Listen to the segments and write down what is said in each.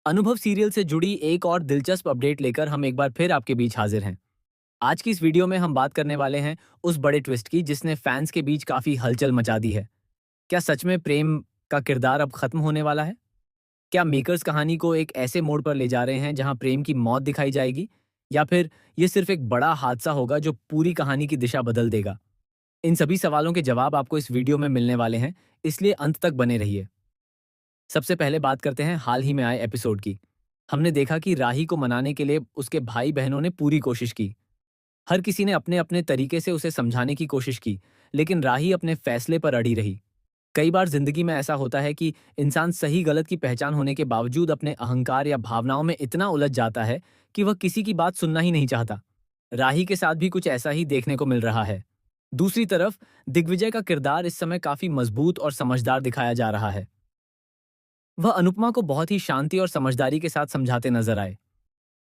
अनुभव सीरियल से जुड़ी एक और दिलचस्प अपडेट लेकर हम एक बार फिर आपके बीच हाजिर हैं। आज की इस वीडियो में हम बात करने वाले हैं उस बड़े ट्विस्ट की जिसने फैंस के बीच काफी हलचल मचा दी है। क्या सच में प्रेम का किरदार अब खत्म होने वाला है? क्या मेकर्स कहानी को एक ऐसे मोड़ पर ले जा रहे हैं जहां प्रेम की मौत दिखाई जाएगी, या फिर ये सिर्फ एक बड़ा हादसा होगा जो पूरी कहानी की दिशा बदल देगा? इन सभी सवालों के जवाब आपको इस वीडियो में मिलने वाले हैं, इसलिए अंत तक बने रहिए। सबसे पहले बात करते हैं हाल ही में आए एपिसोड की। हमने देखा कि राही को मनाने के लिए उसके भाई बहनों ने पूरी कोशिश की। हर किसी ने अपने अपने तरीके से उसे समझाने की कोशिश की, लेकिन राही अपने फैसले पर अड़ी रही। कई बार जिंदगी में ऐसा होता है कि इंसान सही गलत की पहचान होने के बावजूद अपने अहंकार या भावनाओं में इतना उलझ जाता है कि वह किसी की बात सुनना ही नहीं चाहता। राही के साथ भी कुछ ऐसा ही देखने को मिल रहा है। दूसरी तरफ दिग्विजय का किरदार इस समय काफी मजबूत और समझदार दिखाया जा रहा है। वह अनुपमा को बहुत ही शांति और समझदारी के साथ समझाते नजर आए।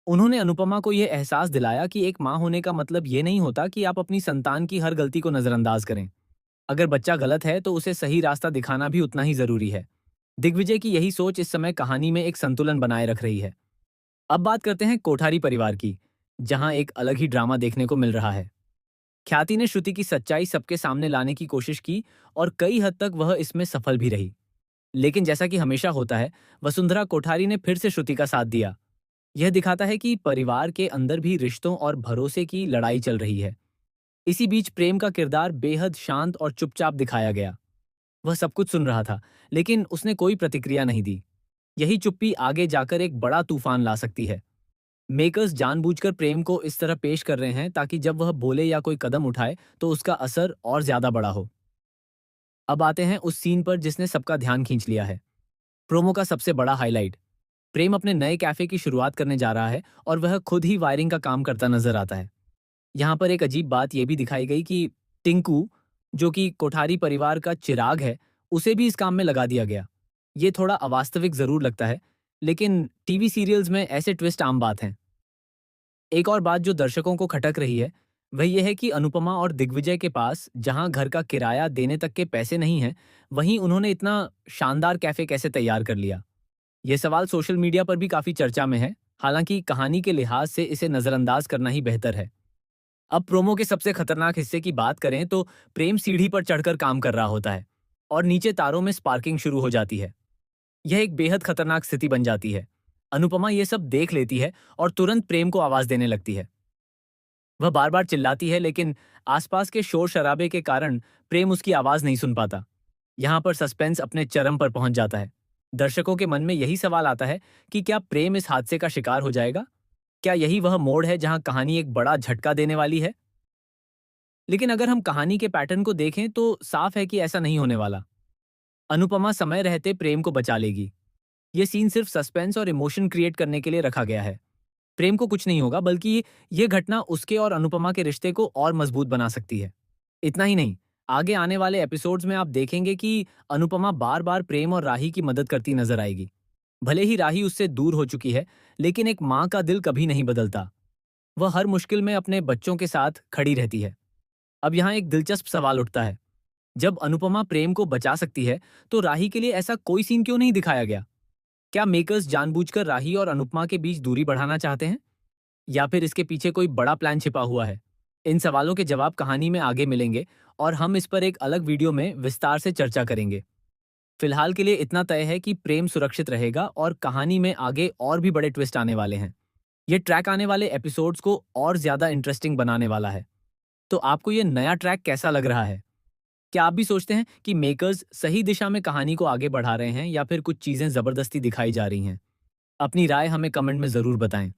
उन्होंने अनुपमा को यह एहसास दिलाया कि एक माँ होने का मतलब ये नहीं होता कि आप अपनी संतान की हर गलती को नजरअंदाज करें। अगर बच्चा गलत है तो उसे सही रास्ता दिखाना भी उतना ही जरूरी है। दिग्विजय की यही सोच इस समय कहानी में एक संतुलन बनाए रख रही है। अब बात करते हैं कोठारी परिवार की, जहां एक अलग ही ड्रामा देखने को मिल रहा है। ख्याति ने श्रुति की सच्चाई सबके सामने लाने की कोशिश की और कई हद तक वह इसमें सफल भी रही। लेकिन जैसा कि हमेशा होता है, वसुंधरा कोठारी ने फिर से श्रुति का साथ दिया। यह दिखाता है कि परिवार के अंदर भी रिश्तों और भरोसे की लड़ाई चल रही है। इसी बीच प्रेम का किरदार बेहद शांत और चुपचाप दिखाया गया। वह सब कुछ सुन रहा था, लेकिन उसने कोई प्रतिक्रिया नहीं दी। यही चुप्पी आगे जाकर एक बड़ा तूफान ला सकती है। मेकर्स जानबूझकर प्रेम को इस तरह पेश कर रहे हैं ताकि जब वह बोले या कोई कदम उठाए तो उसका असर और ज्यादा बड़ा हो। अब आते हैं उस सीन पर जिसने सबका ध्यान खींच लिया है। प्रोमो का सबसे बड़ा हाईलाइट। प्रेम अपने नए कैफे की शुरुआत करने जा रहा है और वह खुद ही वायरिंग का काम करता नजर आता है। यहाँ पर एक अजीब बात यह भी दिखाई गई कि टिंकू, जो कि कोठारी परिवार का चिराग है, उसे भी इस काम में लगा दिया गया। ये थोड़ा अवास्तविक जरूर लगता है, लेकिन टीवी सीरियल्स में ऐसे ट्विस्ट आम बात हैं। एक और बात जो दर्शकों को खटक रही है, वह यह है कि अनुपमा और दिग्विजय के पास जहां घर का किराया देने तक के पैसे नहीं हैं, वहीं उन्होंने इतना शानदार कैफे कैसे तैयार कर लिया। यह सवाल सोशल मीडिया पर भी काफी चर्चा में है। हालांकि कहानी के लिहाज से इसे नजरअंदाज करना ही बेहतर है। अब प्रोमो के सबसे खतरनाक हिस्से की बात करें तो प्रेम सीढ़ी पर चढ़कर काम कर रहा होता है और नीचे तारों में स्पार्किंग शुरू हो जाती है। यह एक बेहद खतरनाक स्थिति बन जाती है। अनुपमा ये सब देख लेती है और तुरंत प्रेम को आवाज देने लगती है। वह बार बार चिल्लाती है, लेकिन आसपास के शोर शराबे के कारण प्रेम उसकी आवाज नहीं सुन पाता। यहाँ पर सस्पेंस अपने चरम पर पहुंच जाता है। दर्शकों के मन में यही सवाल आता है कि क्या प्रेम इस हादसे का शिकार हो जाएगा? क्या यही वह मोड़ है जहां कहानी एक बड़ा झटका देने वाली है? लेकिन अगर हम कहानी के पैटर्न को देखें तो साफ है कि ऐसा नहीं होने वाला। अनुपमा समय रहते प्रेम को बचा लेगी। ये सीन सिर्फ सस्पेंस और इमोशन क्रिएट करने के लिए रखा गया है। प्रेम को कुछ नहीं होगा, बल्कि ये घटना उसके और अनुपमा के रिश्ते को और मजबूत बना सकती है। इतना ही नहीं, आगे आने वाले एपिसोड्स में आप देखेंगे कि अनुपमा बार बार प्रेम और राही की मदद करती नजर आएगी। भले ही राही उससे दूर हो चुकी है, लेकिन एक माँ का दिल कभी नहीं बदलता। वह हर मुश्किल में अपने बच्चों के साथ खड़ी रहती है। अब यहाँ एक दिलचस्प सवाल उठता है। जब अनुपमा प्रेम को बचा सकती है, तो राही के लिए ऐसा कोई सीन क्यों नहीं दिखाया गया? क्या मेकर्स जानबूझकर राही और अनुपमा के बीच दूरी बढ़ाना चाहते हैं, या फिर इसके पीछे कोई बड़ा प्लान छिपा हुआ है? इन सवालों के जवाब कहानी में आगे मिलेंगे और हम इस पर एक अलग वीडियो में विस्तार से चर्चा करेंगे। फिलहाल के लिए इतना तय है कि प्रेम सुरक्षित रहेगा और कहानी में आगे और भी बड़े ट्विस्ट आने वाले हैं। ये ट्रैक आने वाले एपिसोड्स को और ज्यादा इंटरेस्टिंग बनाने वाला है। तो आपको ये नया ट्रैक कैसा लग रहा है? क्या आप भी सोचते हैं कि मेकर्स सही दिशा में कहानी को आगे बढ़ा रहे हैं, या फिर कुछ चीजें जबरदस्ती दिखाई जा रही हैं? अपनी राय हमें कमेंट में जरूर बताएं।